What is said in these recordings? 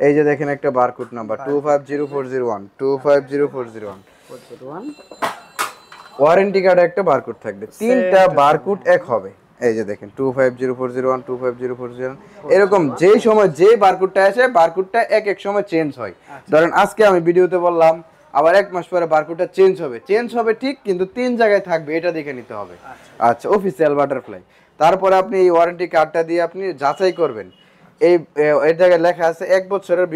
এই যে দেখেন একটা বারকোড নাম্বার 250401 250401 ওয়ারেন্টি কার্ডে একটা বারকোড থাকবে, তিনটা বারকোড এক হবে। এই যে দেখেন 250401 250401 এরকম যেই সময় যে বারকোডটা আসে বারকোডটা এক এক সময় চেঞ্জ হয়। ধরেন আজকে আমি ভিডিওতে বললাম, আবার এক মাস পরে বারকোডটা চেঞ্জ হবে ঠিক, কিন্তু তিন জায়গায় থাকবে, এটা দেখে নিতে হবে। আচ্ছা, অফিসিয়াল বাটারফ্লাই। তারপরে আপনি এই ওয়ারেন্টি কার্ডটা দিয়ে আপনি যাচাই করবেন। এই এর জায়গায় লেখা আছে 1 বছরের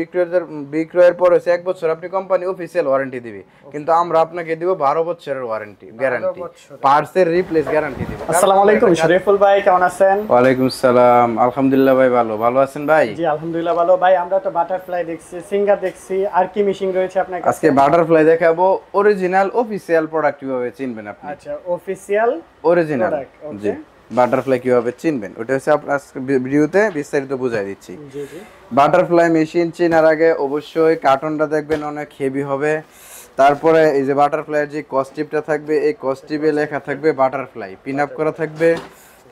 বিক্রয়ের পর হচ্ছে 1 বছর আপনি কোম্পানি অফিসিয়াল ওয়ারেন্টি দিবে, কিন্তু আমরা আপনাকে দিব 12 বছরের ওয়ারেন্টি গ্যারান্টি, পার্টসের রিপ্লেস গ্যারান্টি দিব। আসসালামু আলাইকুম শরীফুল ভাই, কেমন আছেন? ওয়ালাইকুম আসসালাম, আলহামদুলিল্লাহ ভাই, ভালো আছেন ভাই? জি আলহামদুলিল্লাহ ভালো ভাই। আমরা তো বাটারফ্লাই দেখছি, সিঙ্গার দেখছি, আর কি মেশিন রয়েছে আপনার কাছে? আজকে বাটারফ্লাই দেখাবো, অরিজিনাল অফিসিয়াল প্রোডাক্ট কিভাবে চিনবেন আপনি। আচ্ছা, অফিসিয়াল অরিজিনাল প্রোডাক্ট, জি। বাটারফ্লাই কিভাবে চিনবেন ওটা হচ্ছে আপনার ভিডিওতে বিস্তারিত বুঝাই দিচ্ছি। জি জি। বাটারফ্লাই মেশিন চেনার আগে অবশ্যই কার্টনটা দেখবেন অনেক হেভি হবে। তারপরে এই যে বাটারফ্লাইয়ের যে কস্টিপটা থাকবে, এই কস্টিপে লেখা থাকবে বাটারফ্লাই, পিন আপ করা থাকবে।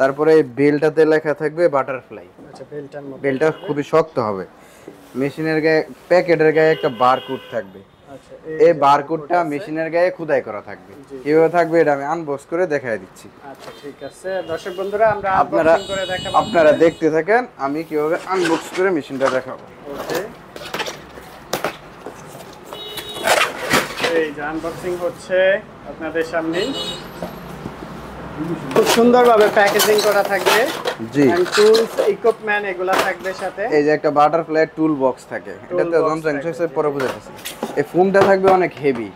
তারপরে এই বেলটাতে লেখা থাকবে বাটারফ্লাই। আচ্ছা, বেলটা খুবই শক্ত হবে। মেশিনের গায়ে, প্যাকেটের গায়ে একটা বারকোড থাকবে। আচ্ছা, এই বারকোডটা মেশিনের গায়ে খোদাই করা থাকবে। কিভাবে থাকবে এটা আমি আনবক্স করে দেখাই দিচ্ছি। আচ্ছা ঠিক আছে, দর্শক বন্ধুরা আমরা আনবক্সিং করে দেখাবো, আপনারা দেখতে থাকেন আমি কিভাবে আনবক্স করে মেশিনটা দেখাবো। ওকে, এই যে আনবক্সিং হচ্ছে আপনাদের সামনে, খুব সুন্দরভাবে প্যাকেজিং করা থাকবে। জি, এন্ড টুলস, ইকুইপমেন্ট এগুলা থাকবে সাথে। এই যে একটা বাটারফ্লাই টুল বক্স থাকে, এটাতে জনসংখ্যা পরে বুঝাতেছি। এই ফোমটা থাকবে অনেক হেভি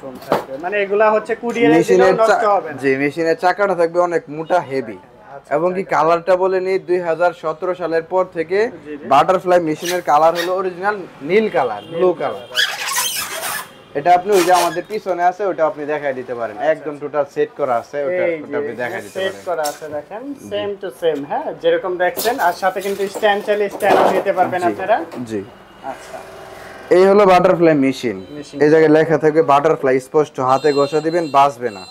ফোম থাকবে, মানে এগুলা হচ্ছে কুরিয়ারে দিলেও নষ্ট হবে না। জি, মেশিনের চাকাটা থাকবে অনেক মোটা হেভি। এবং কি কালারটা বলে নেই, 2017 সালের পর থেকে বাটারফ্লাই মেশিনের কালার হলো অরিজিনাল নীল কালার, ব্লু কালার। এটা আপনি ওই যে আমাদের পিছনে আছে ওটা আপনি দেখাই দিতে পারেন, একদম টোটাল সেট করা আছে, ওটা আপনি দেখাই দিতে পারেন। সেট করা আছে দেখেন, সেম টু সেম, হ্যাঁ যেরকম দেখছেন। আর সাথে কিন্তু স্ট্যান্ড চাইলে স্ট্যান্ডও নিতে পারবেন আপনারা। জি, আচ্ছা, এই হলো বাটারফ্লাই মেশিন। এই জায়গায় লেখা থাকবে বাটারফ্লাই, স্পষ্ট হাতে ঘষা দিবেন, বাজবে না।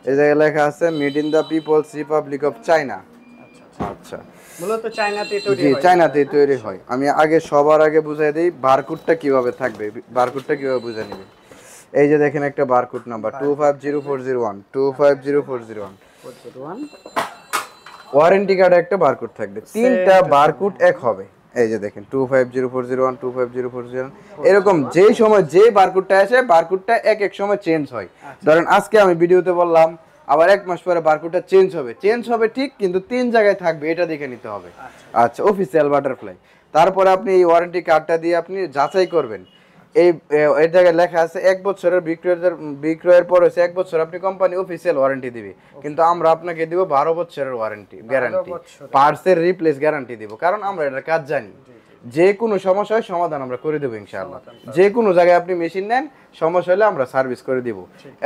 এই জায়গায় লেখা আছে made in the People's Republic of China. আচ্ছা, মূলত চায়নাতেই তৈরি জি, হয়। চায়নাতেই তৈরি হয়। আমি সবার আগে বুঝাই দেই বারকোডটা কিভাবে থাকবে, বারকোডটা কিভাবে বুঝে নেবেন। এই যে দেখেন একটা বারকোড নাম্বার 250401 250401 ওয়ারেন্টি কার্ডে একটা বারকোড থাকবে, তিনটা বারকোড এক হবে। এই যে দেখেন 250401 250401 এরকম যেই সময় যে বারকোডটা আসে বারকোডটা এক এক সময় চেঞ্জ হয়। ধরেন আজকে আমি ভিডিওতে বললাম, আবার এক মাস পরে বারকোডটা চেঞ্জ হবে ঠিক, কিন্তু তিন জায়গায় থাকবে, এটা দেখে নিতে হবে। আচ্ছা, অফিসিয়াল বাটারফ্লাই। তারপরে আপনি এই ওয়ারেন্টি কার্ডটা দিয়ে আপনি যাচাই করবেন। এই জায়গায় লেখা আছে 1 বছরের বিক্রয়ের পর হচ্ছে 1 বছর আপনি কোম্পানি অফিসিয়াল ওয়ারেন্টি দিবে, কিন্তু আমরা আপনাকে দিব 12 বছরের ওয়ারেন্টি গ্যারান্টি, পার্টসের রিপ্লেস গ্যারান্টি দিব, কারণ আমরা এটার কাজ জানি। যে কোনো সমস্যা হয় সমাধান আমরা করে দেবো ইনশাআল্লাহ। যে কোনো জায়গায় আপনি মেশিন নেন, সমস্যা হলে আমরা সার্ভিস করে দিব।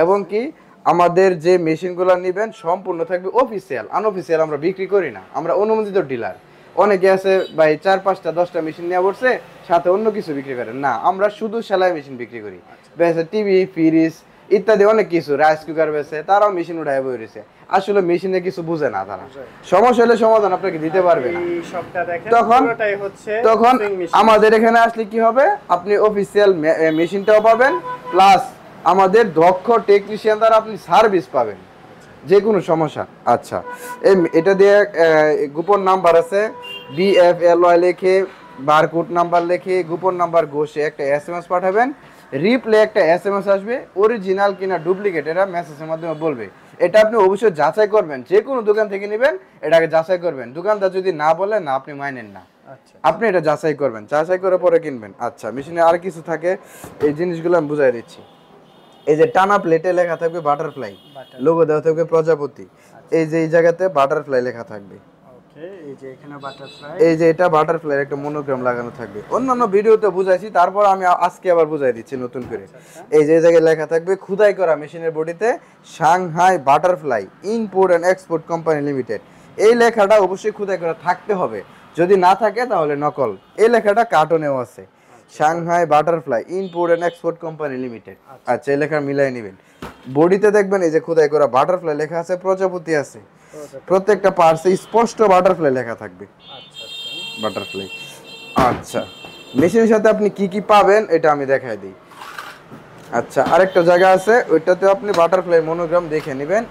এবং কি আমাদের যে মেশিনগুলো নেবেন সম্পূর্ণ থাকবে অফিসিয়াল, আনঅফিসিয়াল আমরা বিক্রি করি না, আমরা অনুমোদিত ডিলার। অনেকে আছে ভাই 4 5টা 10টা মেশিন নিয়ে বসছে, সাথে অন্য কিছু বিক্রি করেন না, আমরা শুধু সেলাই মেশিন বিক্রি করি। বেছে টিভি, ফ্রিজ ইত্যাদি অনেক কিছু, রাইস কুকার বেছে, তারাও মেশিন উঠায় বই রয়েছে। আসলে মেশিনে কিছু বুঝে না তারা, সমস্যা হলে সমাধান আপনাকে দিতে পারবে না। তখন আমাদের এখানে আসলে কি হবে, আপনি অফিসিয়াল মেশিনটাও পাবেন, প্লাস আমাদের দক্ষ টেকনিশিয়ান দ্বারা আপনি সার্ভিস পাবেন যে কোনো সমস্যা। আচ্ছা, এটা দিয়ে গোপন নাম্বার আছে, BFLY লিখে বারকোড নাম্বার লিখে গোপন নাম্বার ঘষে একটা SMS পাঠাবেন, রিপ্লে একটা SMS আসবে, অরিজিনাল কিনা ডুপ্লিকেট এটা মেসেজের মাধ্যমে বলবে। এটা আপনি অবশ্যই যাচাই করবেন, যে কোনো দোকান থেকে নেবেন এটাকে যাচাই করবেন, দোকানদার যদি না বলে না আপনি মানেন না, আপনি এটা যাচাই করবেন, যাচাই করে পরে কিনবেন। আচ্ছা, মেশিনে আর কিছু থাকে, এই জিনিসগুলো আমি বুঝাই দিচ্ছি। এই যে টানা প্লেটে লেখা থাকবে বাটারফ্লাই, লোগো দেওয়া থাকবে প্রজাপতি, এই যে এই জায়গাতে বাটারফ্লাই লেখা থাকবে। এই যে এটা বাটারফ্লাই একটা মনোগ্রাম লাগানো থাকবে, অন্যান্য ভিডিওতে বুঝাইছি, তারপর আমি আজকে আবার বুঝাই দিচ্ছি নতুন করে। এই যে জায়গায় লেখা থাকবে খোদাই করা মেশিনের বডিতে Shanghai butterfly import and export company limited, এই লেখাটা অবশ্যই খোদাই করা থাকতে হবে, যদি না থাকে তাহলে নকল। এই লেখাটা কার্টনেও আছে, Shanghai butterfly import and export company limited. আচ্ছা, এই লেখা মিলাই নেবেন। বডিতে দেখবেন এই যে খোদাই করা বাটারফ্লাই লেখা আছে, প্রজাপতি আছে, প্রত্যেকটা পার্টসে স্পষ্ট বাটারফ্লাই লেখা থাকবে, বাটারফ্লাই। আচ্ছা, মেশিনের সাথে আপনি কি কি পাবেন এটা আমি দেখাই দিই। আচ্ছা, আরেকটা জায়গা আছে, ওইটাতে আপনি বাটারফ্লাই মনোগ্রাম দেখে নেবেন।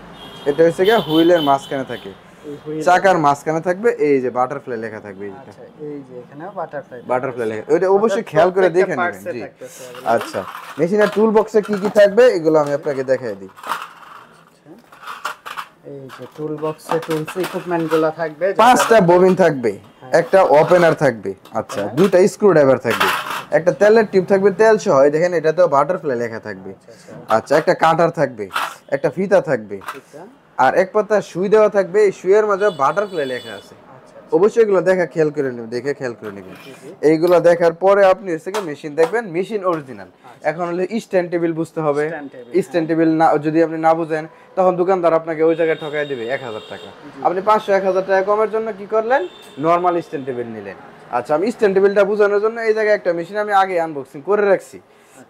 এটা হচ্ছে গিয়ে হুইলের মাঝখানে থাকে, এই wheel- চাকার মাঝখানে থাকবে, এই যে বাটারফ্লাই লেখা থাকবে, এইটা আচ্ছা, এই যে এখানে বাটারফ্লাই বাটারফ্লাই লেখা, ওইটা অবশ্যই খেয়াল করে দেখে নেবেন। জি থাকতেছে আচ্ছা, মেশিনের টুল বক্সে কি কি থাকবে এগুলো আমি আপনাকে দেখাই দিই। এই যে টুল বক্সে টুলস ইকুইপমেন্ট গুলো থাকবে, 5টা ববিন থাকবে, একটা ওপেনার থাকবে, আচ্ছা 2টা স্ক্রু ড্রাইভার থাকবে, একটা তেলের টিউব থাকবে তেল সহ, দেখেন এটাতেও বাটারফ্লাই লেখা থাকবে। আচ্ছা, একটা কাটার থাকবে, একটা ফিতা থাকবে, আর এক পাতা সুই দেওয়া থাকবে, এই সুইয়ের মাঝে বাটারফ্লাই লেখা আছে। অবশ্যই এগুলো খেয়াল করে নেবেন, দেখে খেয়াল করে নেবেন। এইগুলো দেখার পরে আপনি এসে মেশিন দেখবেন, মেশিন অরিজিনাল। এখন হলে স্ট্যান্ড টেবিল বুঝতে হবে, স্ট্যান্ড টেবিল না যদি আপনি না বুঝেন তখন দোকানদার আপনাকে ওই জায়গায় ঠকাই দিবে 1000 টাকা। আপনি 500-1000 টাকা কমের জন্য কি করলেন, নর্মাল স্ট্যান্ড টেবিল নিলেন। আচ্ছা, আমি স্ট্যান্ড টেবিলটা বোঝানোর জন্য এই জায়গায় একটা মেশিন আমি আগে আনবক্সিং করে রাখছি।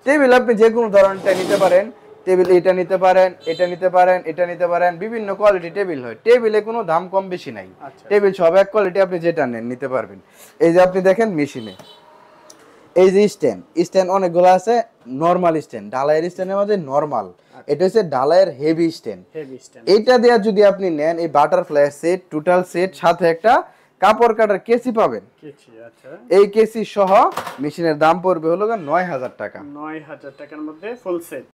টেবিল আপনি যে কোনো ধরনের নিতে পারেন, টেবিল এটা নিতে পারেন, এটা নিতে পারেন, এটা নিতে পারেন, বিভিন্ন কোয়ালিটি টেবিল হয়, টেবিলে কোনো দাম কম বেশি নাই, টেবিল সব এক কোয়ালিটি, আপনি যেটা নেন নিতে পারবেন। এই যে আপনি দেখেন মেশিনে এই যে স্ট্যান্ড অনেকগুলো আছে, নরমাল স্ট্যান্ড, ঢালাইয়ের স্ট্যান্ডের মধ্যে নরমাল, এটা হচ্ছে ঢালাইয়ের হেভি স্ট্যান্ড। এইটা দিয়ে যদি আপনি নেন এই বাটারফ্লাই সেট, টোটাল সেট সাথে একটা কাপড় কাটার কেসি পাবেন। এই কেসি সহ মেশিনের দাম পড়বে হলো 9000 টাকা। 9000 টাকার মধ্যে ফুল সেট।